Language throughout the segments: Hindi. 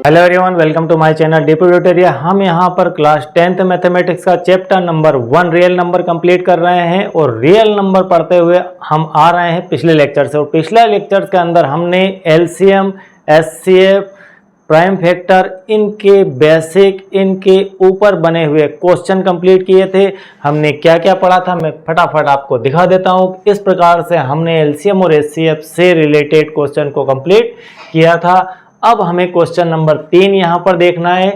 Hello everyone, welcome to my channel DP tutorial. हम यहाँ पर क्लास 10th मैथमेटिक्स का chapter number 1 real number complete कर रहे हैं और रियल नंबर पढ़ते हुए हम आ रहे हैं पिछले लेक्चर से। और पिछले लेक्चर के अंदर हमने एलसीएम, एचसीएफ, प्राइम फैक्टर, इनके बेसिक, इनके ऊपर बने हुए क्वेश्चन कंप्लीट किए थे। हमने क्या क्या पढ़ा था मैं फटाफट आपको दिखा देता हूँ। इस प्रकार से हमने एलसीएम और एचसीएफ से रिलेटेड क्वेश्चन को कंप्लीट किया था। अब हमें क्वेश्चन नंबर 3 यहाँ पर देखना है।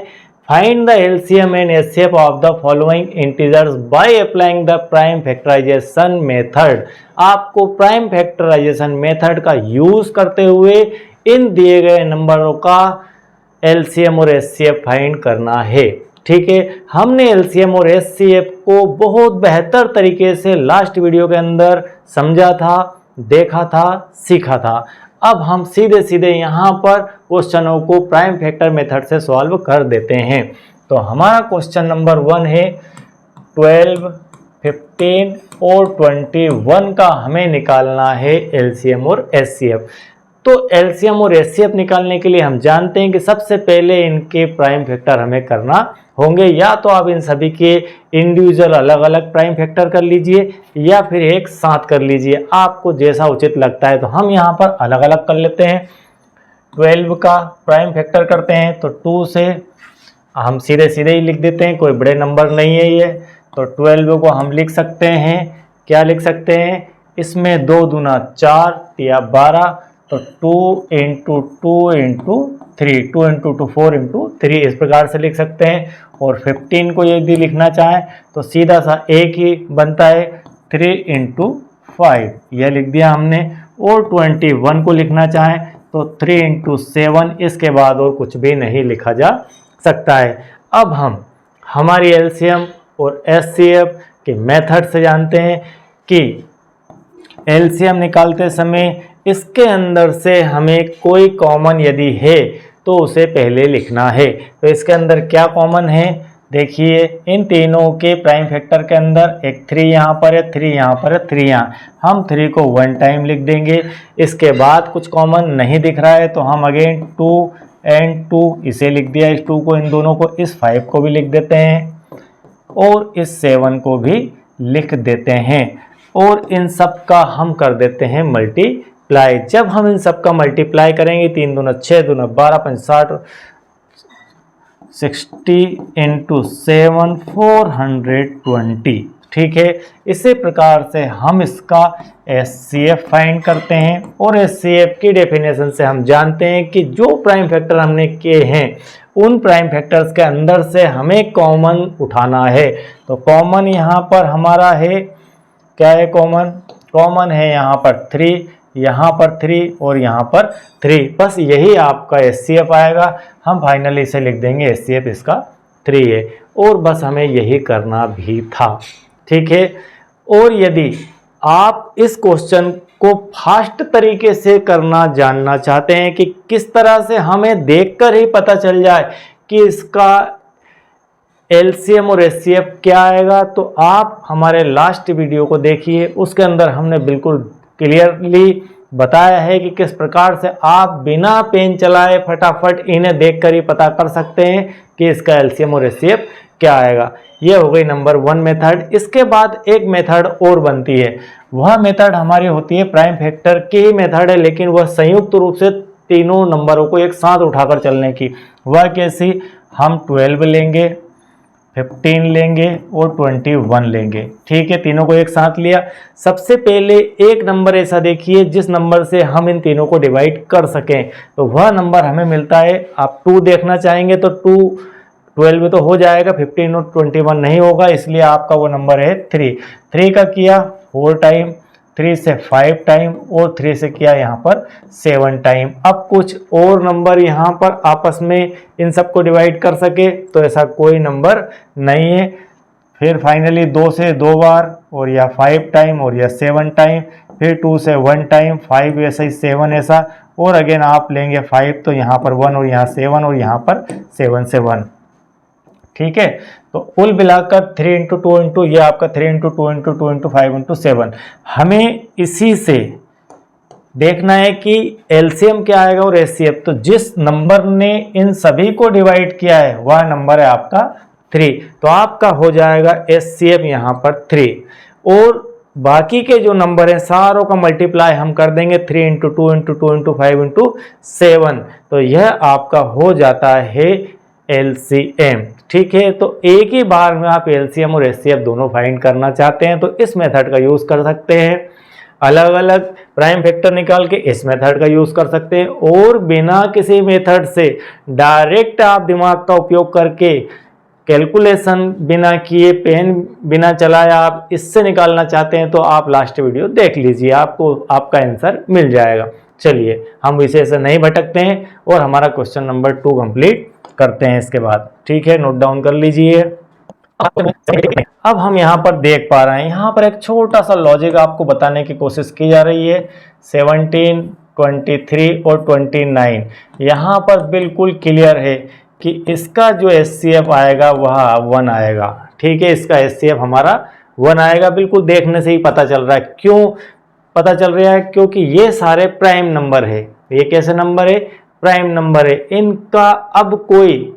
Find the LCM and HCF of the following integers by applying the prime factorisation method. आपको प्राइम फैक्टराइजेशन मेथड का यूज करते हुए इन दिए गए नंबरों का एलसीएम और एचसीएफ फाइंड करना है। ठीक है, हमने एलसीएम और एचसीएफ को बहुत बेहतर तरीके से लास्ट वीडियो के अंदर समझा था, देखा था, सीखा था। अब हम सीधे सीधे यहाँ पर क्वेश्चनों को प्राइम फैक्टर मेथड से सॉल्व कर देते हैं। तो हमारा क्वेश्चन नंबर 1 है 12, 15 और 21 का हमें निकालना है एलसीएम और एचसीएफ। तो एलसीएम और एचसीएफ निकालने के लिए हम जानते हैं कि सबसे पहले इनके प्राइम फैक्टर हमें करना होंगे। या तो आप इन सभी के इंडिविजुअल अलग अलग प्राइम फैक्टर कर लीजिए या फिर एक साथ कर लीजिए, आपको जैसा उचित लगता है। तो हम यहाँ पर अलग अलग कर लेते हैं। 12 का प्राइम फैक्टर करते हैं तो 2 से हम सीधे सीधे ही लिख देते हैं, कोई बड़े नंबर नहीं है ये। तो 12 को हम लिख सकते हैं, क्या लिख सकते हैं, इसमें 2 दूना 4 या 12, तो 2 इंटू 2 इंटू 3, 2 इंटू 2 4 इंटू 3, इस प्रकार से लिख सकते हैं। और 15 को यदि लिखना चाहें तो सीधा सा एक ही बनता है, 3 इंटू 5, यह लिख दिया हमने। और 21 को लिखना चाहें तो 3 इंटू 7, इसके बाद और कुछ भी नहीं लिखा जा सकता है। अब हम हमारी एलसीएम और एचसीएफ के मेथड से जानते हैं कि एलसीएम निकालते समय इसके अंदर से हमें कोई कॉमन यदि है तो उसे पहले लिखना है। तो इसके अंदर क्या कॉमन है, देखिए इन तीनों के प्राइम फैक्टर के अंदर एक 3 यहाँ पर है, 3 यहाँ पर है, 3 यहाँ, हम 3 को 1 टाइम लिख देंगे। इसके बाद कुछ कॉमन नहीं दिख रहा है तो हम अगेन 2 एंड 2 इसे लिख दिया, इस 2 को, इन दोनों को, इस 5 को भी लिख देते हैं और इस 7 को भी लिख देते हैं। और इन सब का हम कर देते हैं मल्टीप्लाई। जब हम इन सब का मल्टीप्लाई करेंगे, 3 दूना 6, दूना 12, 5 60, 60 इंटू 7 420। ठीक है, इसी प्रकार से हम इसका एचसीएफ फाइंड करते हैं। और एचसीएफ की डेफिनेशन से हम जानते हैं कि जो प्राइम फैक्टर हमने किए हैं उन प्राइम फैक्टर्स के अंदर से हमें कॉमन उठाना है। तो कॉमन यहाँ पर हमारा है, क्या है कॉमन, कॉमन है यहाँ पर 3, यहाँ पर 3 और यहाँ पर 3, बस यही आपका एचसीएफ आएगा। हम फाइनली इसे लिख देंगे एचसीएफ इसका 3 है और बस हमें यही करना भी था। ठीक है, और यदि आप इस क्वेश्चन को फास्ट तरीके से करना जानना चाहते हैं कि किस तरह से हमें देखकर ही पता चल जाए कि इसका एलसीएम और एचसीएफ क्या आएगा, तो आप हमारे लास्ट वीडियो को देखिए। उसके अंदर हमने बिल्कुल क्लियरली बताया है कि किस प्रकार से आप बिना पेन चलाए फटाफट इन्हें देखकर ही पता कर सकते हैं कि इसका एलसीएम और एचसीएफ क्या आएगा। यह हो गई नंबर 1 मेथड। इसके बाद एक मेथड और बनती है, वह मेथड हमारी होती है प्राइम फैक्टर की ही मेथड है, लेकिन वह संयुक्त रूप से तीनों नंबरों को एक साथ उठाकर चलने की। वह कैसी, हम 12 लेंगे, 15 लेंगे और 21 लेंगे। ठीक है, तीनों को एक साथ लिया। सबसे पहले एक नंबर ऐसा देखिए जिस नंबर से हम इन तीनों को डिवाइड कर सकें, तो वह नंबर हमें मिलता है। आप 2 देखना चाहेंगे तो 2 12 तो हो जाएगा, 15 और 21 नहीं होगा, इसलिए आपका वो नंबर है 3। 3 का किया 4 टाइम, 3 से 5 टाइम और 3 से किया यहाँ पर 7 टाइम। अब कुछ और नंबर यहाँ पर आपस में इन सबको डिवाइड कर सके तो ऐसा कोई नंबर नहीं है। फिर फाइनली 2 से 2 बार और या 5 टाइम और या 7 टाइम, फिर 2 से 1 टाइम, 5 ऐसा ही, 7 ऐसा, और अगेन आप लेंगे 5 तो यहाँ पर 1 और यहाँ 7 और यहाँ पर 7 से 1। ठीक है, तो कुल मिलाकर 3 इंटू 2 इंटू ये आपका 3 इंटू 2 इंटू 2 इंटू 5 इंटू 7। हमें इसी से देखना है कि एलसीएम क्या आएगा और एचसीएफ। तो जिस नंबर ने इन सभी को डिवाइड किया है वह नंबर है आपका 3, तो आपका हो जाएगा एचसीएफ यहाँ पर 3। और बाकी के जो नंबर हैं सारों का मल्टीप्लाई हम कर देंगे 3 इंटू 2 इंटू 2 इंटू 5 इंटू 7, तो यह आपका हो जाता है एलसीएम। ठीक है, तो एक ही बार में आप एलसीएम और एचसीएफ दोनों फाइंड करना चाहते हैं तो इस मेथड का यूज कर सकते हैं। अलग अलग प्राइम फैक्टर निकाल के इस मेथड का यूज कर सकते हैं, और बिना किसी मेथड से डायरेक्ट आप दिमाग का उपयोग करके कैलकुलेशन बिना किए, पेन बिना चलाए आप इससे निकालना चाहते हैं तो आप लास्ट वीडियो देख लीजिए, आपको आपका आंसर मिल जाएगा। चलिए हम विषय से नहीं भटकते हैं और हमारा क्वेश्चन नंबर 2 कंप्लीट करते हैं इसके बाद। ठीक है, नोट डाउन कर लीजिए। अब हम यहाँ पर देख पा रहे हैं, यहाँ पर एक छोटा सा लॉजिक आपको बताने की कोशिश की जा रही है। 17, 23 और 29 यहाँ पर बिल्कुल क्लियर है कि इसका जो एचसीएफ आएगा वह 1 आएगा। ठीक है, इसका एचसीएफ हमारा 1 आएगा, बिल्कुल देखने से ही पता चल रहा है। क्यों पता चल रहा है? क्योंकि ये सारे प्राइम नंबर है। ये कैसे नंबर है? प्राइम नंबर है, इनका अब कोई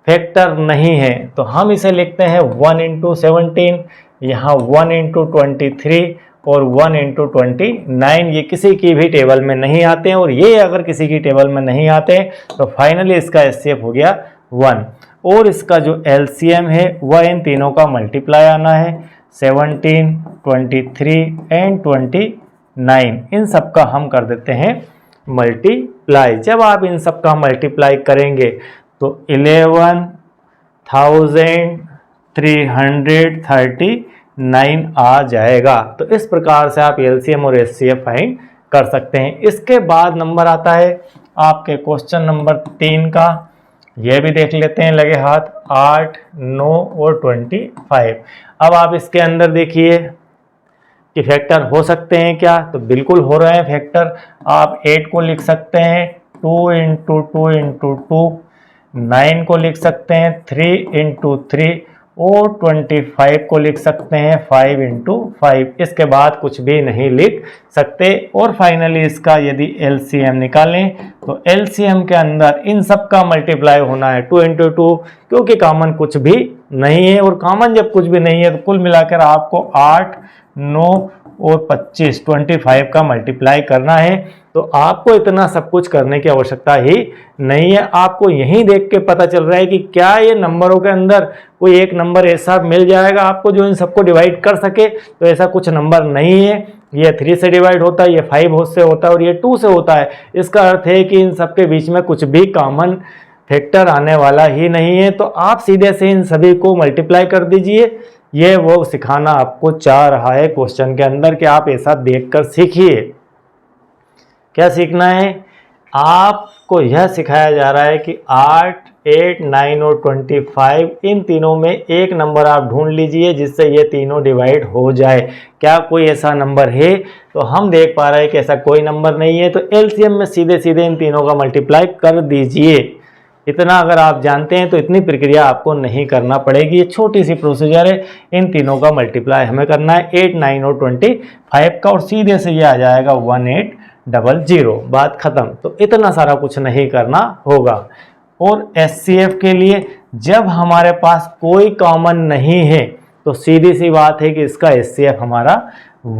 फैक्टर नहीं है, तो हम इसे लिखते हैं 1 इंटू 17, यहाँ 1 इंटू 23 और 1 इंटू 29। ये किसी की भी टेबल में नहीं आते हैं, और ये अगर किसी की टेबल में नहीं आते तो फाइनली इसका एचसीएफ हो गया 1। और इसका जो एलसीएम है वह इन तीनों का मल्टीप्लाई आना है, 17, 23 एंड 29। इन सब का हम कर देते हैं मल्टीप्लाई। जब आप इन सब का मल्टीप्लाई करेंगे तो 11,339 आ जाएगा। तो इस प्रकार से आप एलसीएम और एचसीएफ फाइंड कर सकते हैं। इसके बाद नंबर आता है आपके क्वेश्चन नंबर 3 का, यह भी देख लेते हैं लगे हाथ। 8, 9 और 25। अब आप इसके अंदर देखिए कि फैक्टर हो सकते हैं क्या, तो बिल्कुल हो रहे हैं फैक्टर। आप 8 को लिख सकते हैं 2 इंटू 2 इंटू 2, 9 को लिख सकते हैं 3 इंटू 3 और 25 को लिख सकते हैं 5 इंटू 5। इसके बाद कुछ भी नहीं लिख सकते। और फाइनली इसका यदि एलसीएम निकालें तो एलसीएम के अंदर इन सब का मल्टीप्लाई होना है 2 इंटू 2, क्योंकि कॉमन कुछ भी नहीं है। और कॉमन जब कुछ भी नहीं है तो कुल मिलाकर आपको 8, 9 और 25 का मल्टीप्लाई करना है। तो आपको इतना सब कुछ करने की आवश्यकता ही नहीं है। आपको यही देख के पता चल रहा है कि क्या ये नंबरों के अंदर कोई एक नंबर ऐसा मिल जाएगा आपको जो इन सबको डिवाइड कर सके, तो ऐसा कुछ नंबर नहीं है। ये 3 से डिवाइड होता है, ये 5 से होता है और ये 2 से होता है। इसका अर्थ है कि इन सबके बीच में कुछ भी कॉमन फैक्टर आने वाला ही नहीं है। तो आप सीधे से इन सभी को मल्टीप्लाई कर दीजिए। ये वो सिखाना आपको चाह रहा है क्वेश्चन के अंदर कि आप ऐसा देखकर सीखिए। क्या सीखना है? आपको यह सिखाया जा रहा है कि 8, 8, 9 और 25 इन तीनों में एक नंबर आप ढूंढ लीजिए जिससे ये तीनों डिवाइड हो जाए। क्या कोई ऐसा नंबर है? तो हम देख पा रहे हैं कि ऐसा कोई नंबर नहीं है। तो एलसीएम में सीधे सीधे इन तीनों का मल्टीप्लाई कर दीजिए। इतना अगर आप जानते हैं तो इतनी प्रक्रिया आपको नहीं करना पड़ेगी। ये छोटी सी प्रोसीजर है। इन तीनों का मल्टीप्लाई हमें करना है 8, 9 और 25 का, और सीधे से ये आ जाएगा 1800। बात खत्म। तो इतना सारा कुछ नहीं करना होगा। और एचसीएफ के लिए जब हमारे पास कोई कॉमन नहीं है तो सीधी सी बात है कि इसका एचसीएफ हमारा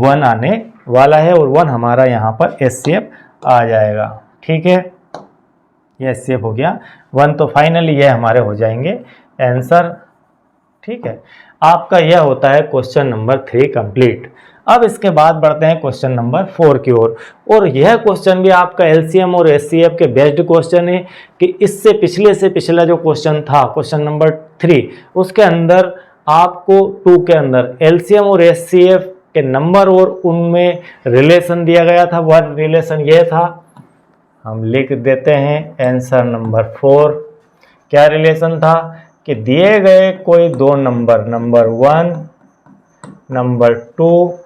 1 आने वाला है, और 1 हमारा यहाँ पर एचसीएफ आ जाएगा। ठीक है, ये एचसीएफ हो गया 1। तो फाइनली ये हमारे हो जाएंगे आंसर। ठीक है, आपका यह होता है क्वेश्चन नंबर 3 कंप्लीट। अब इसके बाद बढ़ते हैं क्वेश्चन नंबर 4 की ओर। और यह क्वेश्चन भी आपका एलसीएम और एचसीएफ के बेस्ड क्वेश्चन है कि इससे पिछला जो क्वेश्चन था क्वेश्चन नंबर 3, उसके अंदर आपको 2 के अंदर एलसीएम और एचसीएफ के नंबर और उनमें रिलेशन दिया गया था। वह रिलेशन यह था, हम लिख देते हैं आंसर नंबर 4। क्या रिलेशन था कि दिए गए कोई दो नंबर, नंबर 1, नंबर 2,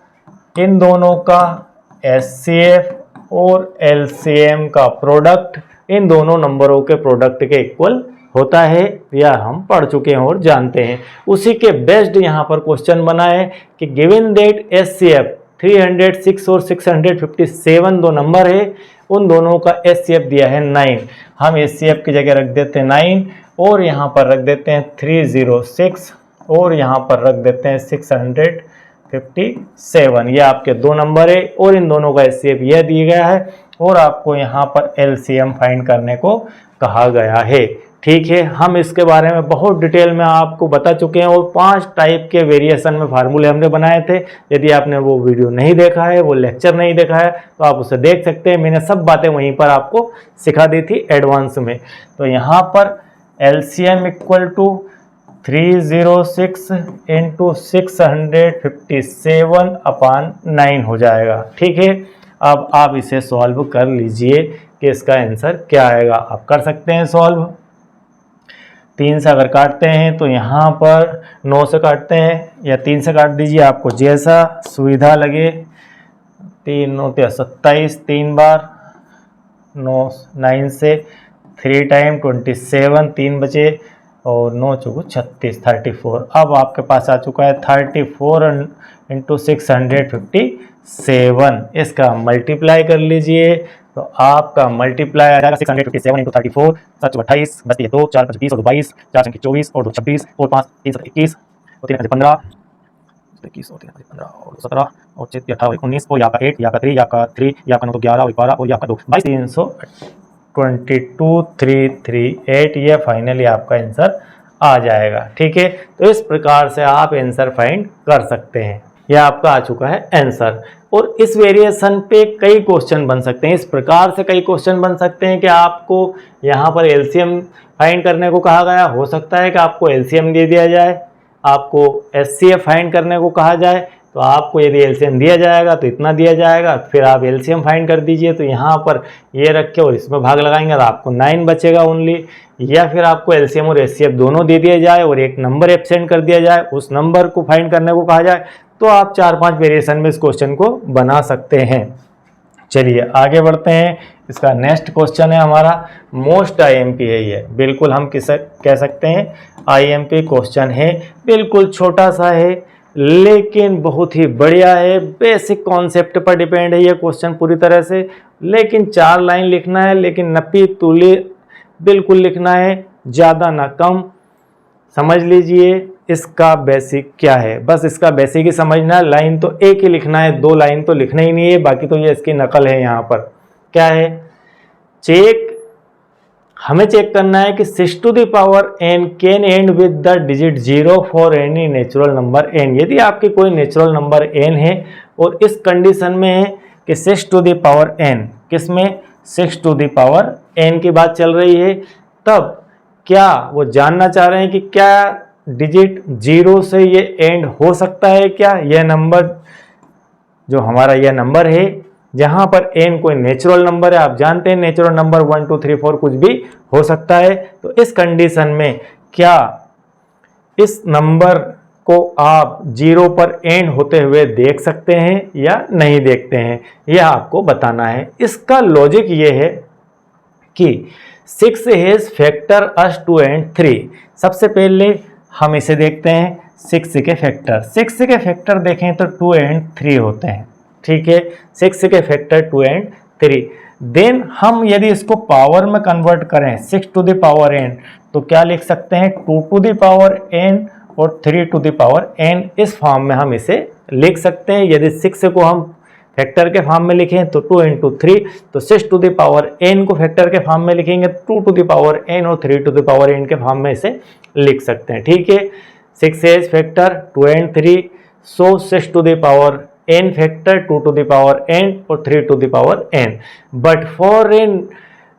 इन दोनों का एचसीएफ और एलसीएम का प्रोडक्ट इन दोनों नंबरों के प्रोडक्ट के इक्वल होता है। यह हम पढ़ चुके हैं और जानते हैं। उसी के बेस्ड यहाँ पर क्वेश्चन बना है कि गिवन दैट एचसीएफ 306 और 657 दो नंबर है, उन दोनों का HCF दिया है 9। हम HCF की जगह रख देते हैं 9 और यहाँ पर रख देते हैं 306 और यहाँ पर रख देते हैं 657। ये आपके दो नंबर है और इन दोनों का HCF यह दिया गया है और आपको यहाँ पर LCM फाइंड करने को कहा गया है। ठीक है, हम इसके बारे में बहुत डिटेल में आपको बता चुके हैं और 5 टाइप के वेरिएशन में फार्मूले हमने बनाए थे। यदि आपने वो वीडियो नहीं देखा है, वो लेक्चर नहीं देखा है, तो आप उसे देख सकते हैं। मैंने सब बातें वहीं पर आपको सिखा दी थी एडवांस में। तो यहाँ पर LCM इक्वल टू 306 इंटू 657/9 हो जाएगा। ठीक है, अब आप इसे सॉल्व कर लीजिए कि इसका आंसर क्या आएगा। आप कर सकते हैं सॉल्व। 3 से अगर काटते हैं तो यहाँ पर 9 से काटते हैं या 3 से काट दीजिए, आपको जैसा सुविधा लगे। 3 9 27, 3 बार 9 से 3 टाइम 27, 3 बचे और 9 चौको 36, 34। अब आपके पास आ चुका है 34 इंटू 657। इसका मल्टीप्लाई कर लीजिए तो आपका मल्टीप्लाई आ जाएगा 657 इंटू 34, 7 28, बचती है 2, 4 5 20 और 22, 4 5 24 और 2 26 और 5 3 7 21 और 3 15, 21 और 3 15 और 17 और 6 18 19 और यहाँ का 8, यहाँ का 3, यहाँ का 3, यहाँ का 9 तो 11 और 12 और यहाँ का 2 22, 322,338। ये फाइनली आपका आंसर आ जाएगा। ठीक है, तो इस प्रकार से आप आंसर फाइंड कर सकते हैं। यह आपका आ चुका है आंसर। और इस वेरिएशन पे कई क्वेश्चन बन सकते हैं। इस प्रकार से कई क्वेश्चन बन सकते हैं कि आपको यहाँ पर LCM फाइंड करने को कहा गया, हो सकता है कि आपको LCM दे दिया जाए, आपको HCF फाइंड करने को कहा जाए, तो आपको यदि LCM दिया जाएगा तो इतना दिया जाएगा, फिर आप LCM फाइंड कर दीजिए। तो यहाँ पर ये रख के और इसमें भाग लगाएंगे तो आपको 9 बचेगा ओनली। या फिर आपको LCM और HCF दोनों दे दिया जाए और एक नंबर एब्सेंट कर दिया जाए, उस नंबर को फाइंड करने को कहा जाए, तो आप 4-5 वेरिएशन में इस क्वेश्चन को बना सकते हैं। चलिए आगे बढ़ते हैं। इसका नेक्स्ट क्वेश्चन है हमारा मोस्ट IMP है ये, बिल्कुल हम कह सकते हैं IMP क्वेश्चन है। बिल्कुल छोटा सा है लेकिन बहुत ही बढ़िया है। बेसिक कॉन्सेप्ट पर डिपेंड है ये क्वेश्चन पूरी तरह से। लेकिन 4 लाइन लिखना है, लेकिन नपी तुली बिल्कुल लिखना है, ज़्यादा ना कम। समझ लीजिए इसका बेसिक क्या है, बस इसका बेसिक ही समझना है। लाइन तो एक ही लिखना है, 2 लाइन तो लिखना ही नहीं है, बाकी तो ये इसकी नकल है। यहाँ पर क्या है, हमें चेक करना है कि 6 to the power n can and with the digit 0 for any natural number n। यदि आपके कोई नेचुरल नंबर n है और इस कंडीशन में है कि 6 to the power n, किसमें 6 to the power n की बात चल रही है, तब क्या वो जानना चाह रहे हैं कि क्या डिजिट 0 से ये एंड हो सकता है क्या। यह नंबर जो हमारा यह नंबर है, जहां पर n कोई नेचुरल नंबर है, आप जानते हैं नेचुरल नंबर 1 2 3 4 कुछ भी हो सकता है। तो इस कंडीशन में क्या इस नंबर को आप 0 पर एंड होते हुए देख सकते हैं या नहीं देखते हैं, यह आपको बताना है। इसका लॉजिक ये है कि 6 हैज फैक्टर अस 2 and 3। सबसे पहले हम इसे देखते हैं 6 के फैक्टर। 6 के फैक्टर देखें तो 2 and 3 होते हैं। ठीक है, 6 के फैक्टर 2 and 3। देन हम यदि इसको पावर में कन्वर्ट करें 6 to the power n, तो क्या लिख सकते हैं 2 to the power n और 3 to the power n। इस फॉर्म में हम इसे लिख सकते हैं। यदि 6 को हम फैक्टर के फॉर्म में लिखें तो 2 into 3, तो 6 to the power n को फैक्टर के फॉर्म में लिखेंगे 2 to the power n और 3 to the power n के फॉर्म में इसे लिख सकते हैं। ठीक है, 6 has factor 2 and 3, so 6 to the power n factor 2 to the power n और 3 to the power n। But for n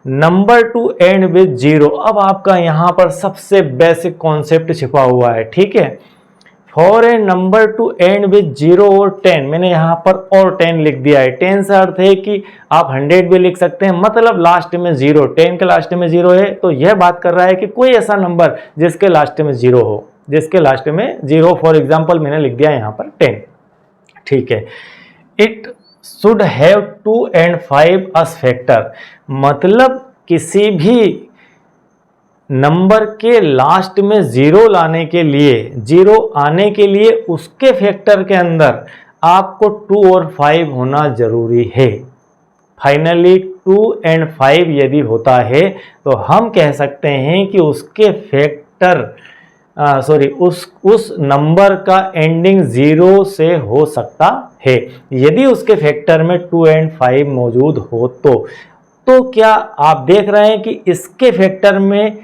number two and with 0, अब आपका यहां पर सबसे बेसिक कॉन्सेप्ट छिपा हुआ है। ठीक है, for a number two and with 0 और 10, मैंने यहाँ पर और 10 लिख दिया है। 10 से अर्थ है कि आप 100 भी लिख सकते हैं, मतलब लास्ट में 0, 10 के लास्ट में 0 है, तो यह बात कर रहा है कि कोई ऐसा नंबर जिसके लास्ट में 0 हो, जिसके लास्ट में 0। फॉर एग्जाम्पल मैंने लिख दिया यहाँ पर 10। ठीक है, it should have 2 and 5 as factor, मतलब किसी भी नंबर के लास्ट में 0 लाने के लिए, 0 आने के लिए उसके फैक्टर के अंदर आपको 2 और 5 होना जरूरी है। फाइनली 2 और 5 यदि होता है तो हम कह सकते हैं कि उसके फैक्टर उस नंबर का एंडिंग 0 से हो सकता है। यदि उसके फैक्टर में 2 और 5 मौजूद हो तो क्या आप देख रहे हैं कि इसके फैक्टर में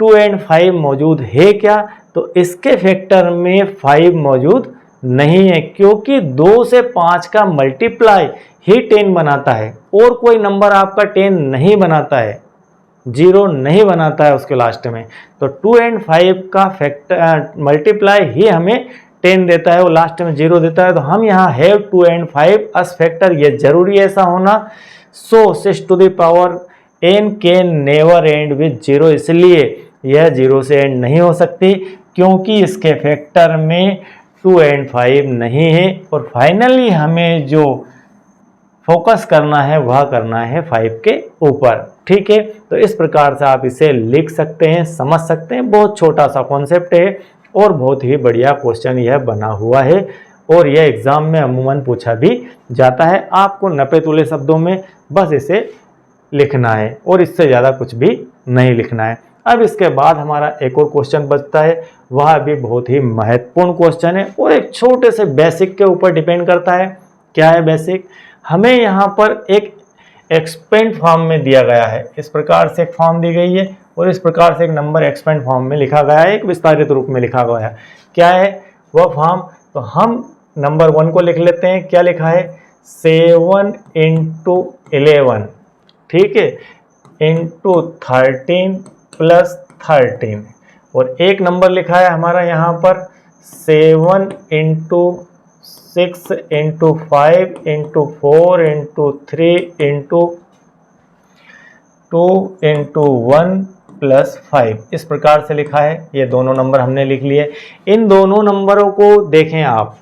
2 और 5 मौजूद है क्या? तो इसके फैक्टर में 5 मौजूद नहीं है, क्योंकि 2 से 5 का मल्टीप्लाई ही 10 बनाता है और कोई नंबर आपका 10 नहीं बनाता है, 0 नहीं बनाता है उसके लास्ट में। तो 2 और 5 का फैक्टर मल्टीप्लाई ही हमें 10 देता है और लास्ट में 0 देता है। तो हम यहाँ हैव 2 और 5 अस फैक्टर, ये जरूरी है ऐसा होना। So 6 to the power n can never end with 0, इसलिए यह 0 से एंड नहीं हो सकती, क्योंकि इसके फैक्टर में 2 और 5 नहीं है। और फाइनली हमें जो फोकस करना है वह करना है 5 के ऊपर। ठीक है, तो इस प्रकार से आप इसे लिख सकते हैं, समझ सकते हैं। बहुत छोटा सा कॉन्सेप्ट है और बहुत ही बढ़िया क्वेश्चन यह बना हुआ है और यह एग्जाम में अमूमन पूछा भी जाता है। आपको नपे तुले शब्दों में बस इसे लिखना है और इससे ज़्यादा कुछ भी नहीं लिखना है। अब इसके बाद हमारा एक और क्वेश्चन बचता है, वह भी बहुत ही महत्वपूर्ण क्वेश्चन है और एक छोटे से बेसिक के ऊपर डिपेंड करता है। क्या है बेसिक? हमें यहाँ पर एक एक्सपेंड फॉर्म में दिया गया है, इस प्रकार से एक फॉर्म दी गई है और इस प्रकार से एक नंबर एक्सपेंड फॉर्म में लिखा गया है, एक विस्तारित रूप में लिखा गया है। क्या है वह फॉर्म? तो हम नंबर 1 को लिख लेते हैं। क्या लिखा है? 7 into 11, ठीक है, इंटू 13 प्लस 13। और एक नंबर लिखा है हमारा यहाँ पर 7 into 6 into 5 into 4 into 3 into 2 into 1 plus 5, इस प्रकार से लिखा है। ये दोनों नंबर हमने लिख लिए। इन दोनों नंबरों को देखें आप,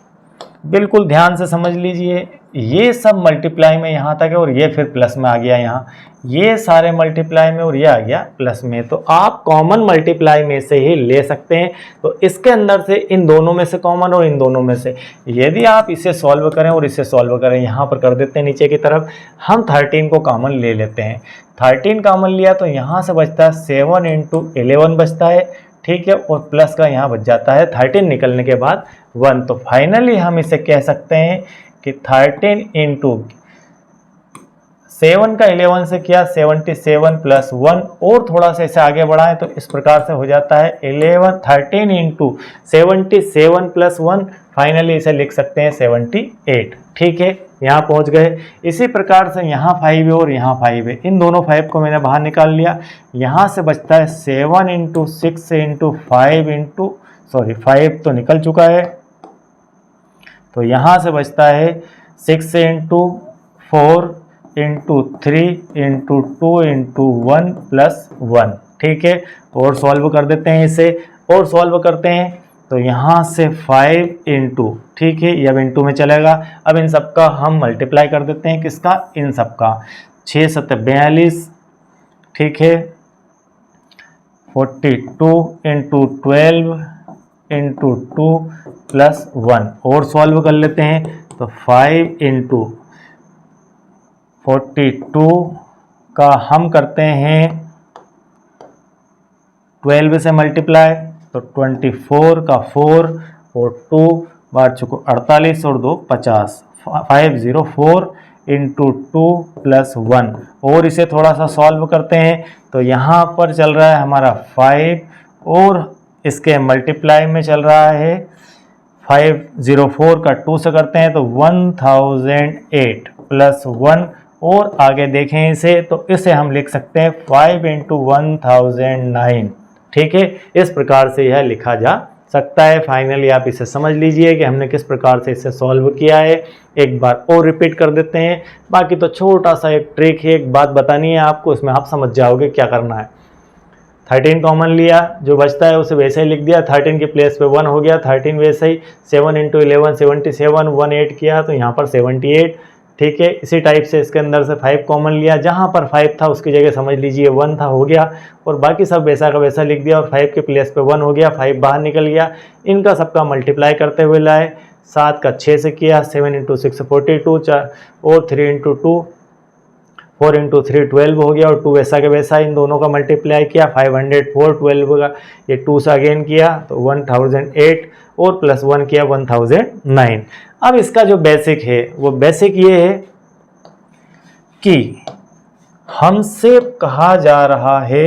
बिल्कुल ध्यान से समझ लीजिए। ये सब मल्टीप्लाई में यहाँ तक है और ये फिर प्लस में आ गया यहाँ, ये सारे मल्टीप्लाई में और ये आ गया प्लस में। तो आप कॉमन मल्टीप्लाई में से ही ले सकते हैं। तो इसके अंदर से इन दोनों में से कॉमन और इन दोनों में से, यदि आप इसे सॉल्व करें और इसे सॉल्व करें, यहाँ पर कर देते हैं नीचे की तरफ, हम 13 को कॉमन ले लेते हैं। 13 कॉमन लिया तो यहाँ से बचता है 7 into 11 बचता है, ठीक है, और प्लस का यहाँ बच जाता है 13 निकलने के बाद 1। तो फाइनली हम इसे कह सकते हैं कि 13 into 7 का 11 से किया 77 प्लस 1, और थोड़ा सा इसे आगे बढ़ाएं तो इस प्रकार से हो जाता है 13 into 77 प्लस 1, फाइनली इसे लिख सकते हैं 78। ठीक है, यहाँ पहुँच गए। इसी प्रकार से यहाँ 5 है और यहाँ 5 है, इन दोनों 5 को मैंने बाहर निकाल लिया। यहाँ से बचता है 7 into 6 into 5 into 5 तो निकल चुका है, तो यहाँ से बचता है 6 into 4 into 3 into 2 into 1 plus 1। ठीक है, और सॉल्व कर देते हैं इसे, और सॉल्व करते हैं तो यहाँ से 5 into, ठीक है, ये अब इंटू में चलेगा। अब इन सब का हम मल्टीप्लाई कर देते हैं, किसका? इन सब का। 6 7 42, ठीक है, 42 into 12 into 2 प्लस 1, और सॉल्व कर लेते हैं तो 5 into 42 का हम करते हैं 12 से मल्टीप्लाई तो 24 का 4 और 2 बार चुको 48 और 2 50, 504 इंटू 2 प्लस 1, और इसे थोड़ा सा सॉल्व करते हैं तो यहाँ पर चल रहा है हमारा 5 और इसके मल्टीप्लाई में चल रहा है 504 का 2 से करते हैं तो 1008 प्लस 1, और आगे देखें इसे तो इसे हम लिख सकते हैं 5 into 1009। ठीक है, इस प्रकार से यह लिखा जा सकता है। फाइनली आप इसे समझ लीजिए कि हमने किस प्रकार से इसे सॉल्व किया है। एक बार और रिपीट कर देते हैं, बाकी तो छोटा सा एक ट्रिक है, एक बात बतानी है आपको, इसमें आप समझ जाओगे क्या करना है। 13 कॉमन लिया, जो बचता है उसे वैसे ही लिख दिया, 13 के प्लेस पे 1 हो गया, 13 वैसे ही, 7 into 11 77, 1 8 किया तो यहाँ पर 78। ठीक है, इसी टाइप से इसके अंदर से 5 कॉमन लिया, जहाँ पर 5 था उसकी जगह समझ लीजिए 1 था, हो गया, और बाकी सब वैसा का वैसा लिख दिया और 5 के प्लेस पे 1 हो गया, 5 बाहर निकल गया। इनका सबका मल्टीप्लाई करते हुए लाए 7 का 6 से किया, 7 इंटू 6 42, और 3 इंटू 2 4 इंटू 3 12 हो गया, और 2 वैसा के वैसा इन दोनों का मल्टीप्लाई किया, 504 12 का ये 2 से अगेन किया तो 1008, और प्लस 1 किया 1009। अब इसका जो बेसिक है वो बेसिक ये है कि हमसे कहा जा रहा है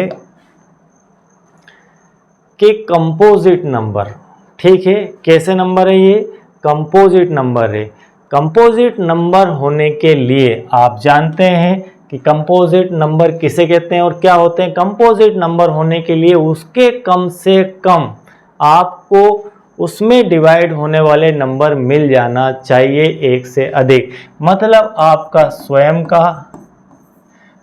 कि कंपोजिट नंबर, ठीक है, कैसे नंबर है ये, कंपोजिट नंबर है। कंपोजिट नंबर होने के लिए आप जानते हैं कि कंपोजिट नंबर किसे कहते हैं और क्या होते हैं। कंपोजिट नंबर होने के लिए उसके कम से कम आपको उसमें डिवाइड होने वाले नंबर मिल जाना चाहिए एक से अधिक। मतलब आपका स्वयं का,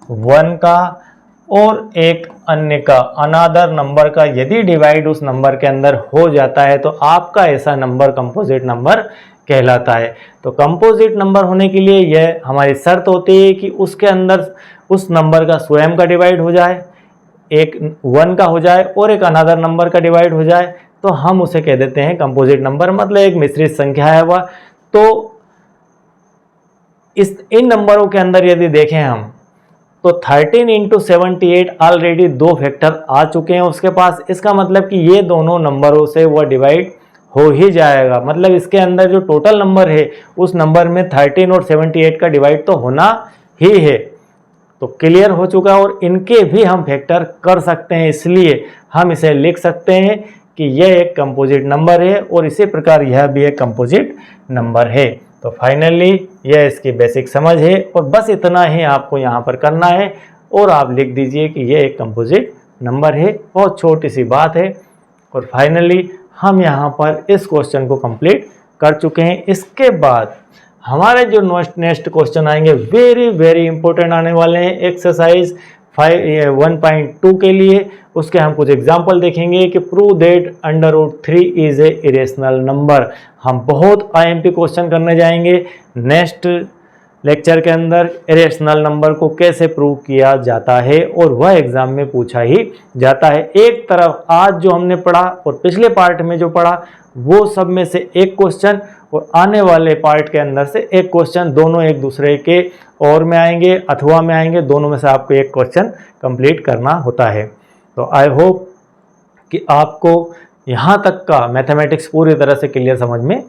1 का और एक अन्य का, अनदर नंबर का यदि डिवाइड उस नंबर के अंदर हो जाता है तो आपका ऐसा नंबर कंपोजिट नंबर कहलाता है। तो कंपोजिट नंबर होने के लिए यह हमारी शर्त होती है कि उसके अंदर उस नंबर का स्वयं का डिवाइड हो जाए, एक 1 का हो जाए और एक अनदर नंबर का डिवाइड हो जाए, तो हम उसे कह देते हैं कंपोजिट नंबर, मतलब एक मिश्रित संख्या है वह। तो इन नंबरों के अंदर यदि देखें हम तो 13 इंटू 78 ऑलरेडी 2 फैक्टर आ चुके हैं उसके पास। इसका मतलब कि ये दोनों नंबरों से वह डिवाइड हो ही जाएगा। मतलब इसके अंदर जो टोटल नंबर है उस नंबर में 13 और 78 का डिवाइड तो होना ही है। तो क्लियर हो चुका, और इनके भी हम फैक्टर कर सकते हैं, इसलिए हम इसे लिख सकते हैं कि यह एक कंपोजिट नंबर है, और इसी प्रकार यह भी एक कंपोजिट नंबर है। तो फाइनली यह इसकी बेसिक समझ है, और बस इतना ही आपको यहाँ पर करना है, और आप लिख दीजिए कि यह एक कंपोजिट नंबर है। बहुत छोटी सी बात है। और फाइनली हम यहाँ पर इस क्वेश्चन को कंप्लीट कर चुके हैं। इसके बाद हमारे जो नेक्स्ट क्वेश्चन आएंगे वेरी वेरी इंपॉर्टेंट आने वाले हैं एक्सरसाइज 1.2 के लिए। उसके हम कुछ एग्जाम्पल देखेंगे कि prove that √3 is a irrational number. हम बहुत आईएमपी क्वेश्चन करने जाएंगे नेक्स्ट लेक्चर के अंदर। इरेशनल नंबर को कैसे प्रूव किया जाता है, और वह एग्जाम में पूछा ही जाता है। एक तरफ आज जो हमने पढ़ा और पिछले पार्ट में जो पढ़ा वो सब में से एक क्वेश्चन, और आने वाले पार्ट के अंदर से एक क्वेश्चन, दोनों एक दूसरे के और में आएंगे अथवा में आएंगे, दोनों में से आपको एक क्वेश्चन कंप्लीट करना होता है। तो आई होप कि आपको यहाँ तक का मैथमेटिक्स पूरी तरह से क्लियर समझ में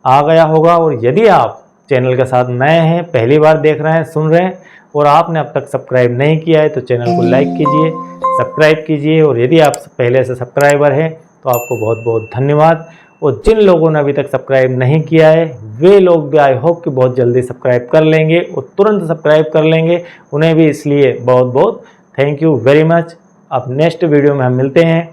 आ गया होगा। और यदि आप चैनल के साथ नए हैं, पहली बार देख रहे हैं, सुन रहे हैं, और आपने अब तक सब्सक्राइब नहीं किया है तो चैनल को लाइक कीजिए, सब्सक्राइब कीजिए। और यदि आप पहले से सब्सक्राइबर हैं तो आपको बहुत बहुत धन्यवाद। और जिन लोगों ने अभी तक सब्सक्राइब नहीं किया है वे लोग भी आई होप कि बहुत जल्दी सब्सक्राइब कर लेंगे और तुरंत सब्सक्राइब कर लेंगे। उन्हें भी इसलिए बहुत बहुत थैंक यू वेरी मच। अब नेक्स्ट वीडियो में हम मिलते हैं।